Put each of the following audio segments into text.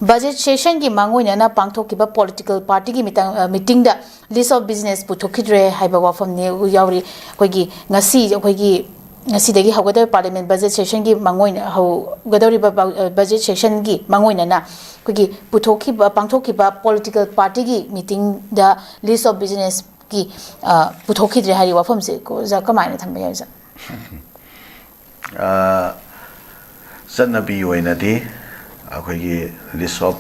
budget session ki mangoina na pangthokiba political party ki meeting da list of business puthokidre haiba wafam ne yauri koigi ngasi koigi ngasi dagi hawada parliament budget session ki mangoina haw gadori budget session ki mangoina na koigi puthokiba pangthokiba political party ki meeting da list of business ki puthokidre hari wafam se ko za kamaina thamba ya za Sanabi Wainadi, Akwagi list of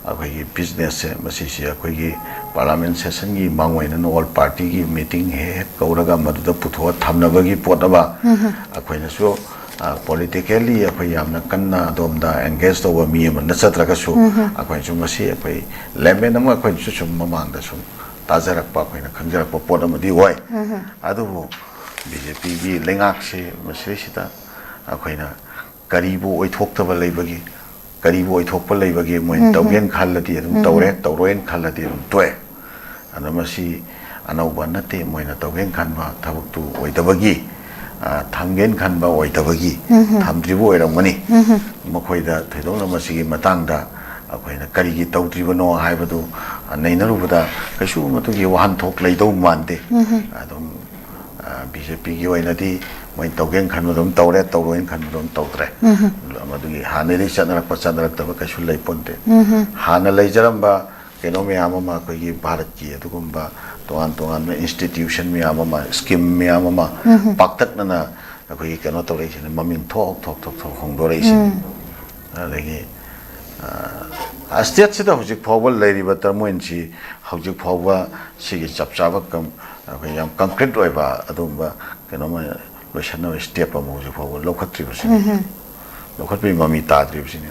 Akwagi business, Masisi, Akwagi parliament session, Mangwin and all party meeting here, Kauraga Madu Putua, Tamnabagi Potaba, Aquinaso, politically, Akwayamna Kana, Domda, and guest over me, and Nasatrakasu, Aquajumasi, Aquay, Lemenama, Aquajum Mamang, the Sum, Tazara Papa, and a Kanjara Potamadi Way. Adu BJP, Lingaxi, Masisita, Aquina. Karibu oy thokta leibagi karibu oy thokpa leibagi moi tawgen khallati adum tawre tawroen khallati adum toy anamasi anauba nate moina tawgen khanba thabuktu oidabagi thamgen khanba oidabagi thamdribu oiramani makhoida thedona masigi matangda akoina karigi tawdribano haibadu nainarubada kaisu matugi wahan thok leidau mande adum BJP gi oinadi moi tawgen khanudum tawre tawroin khanudum tawtre amadugi haneli chanarak pachanarak taba kaisu leiponte hana leijaramba keno me amama kogi bharat ki adugumba tongan institution me amama scheme me amama paktak nana kogi keno tawre chine maming thok hongdore chine adagi state sida hojik phawal leiriba tarmoinchi hojik phawba sigi chapchaba kam yam concrete oiba adumba keno ma loisana step amu hojik phawba lokhatri basini lokhatri mami tadri basini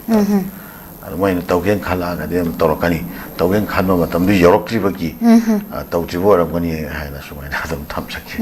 adumai tawgen khala ga dem torokani tawgen khanma matamdu yorokri bagi tawtribo ramgani haina sumaina adum thamsaki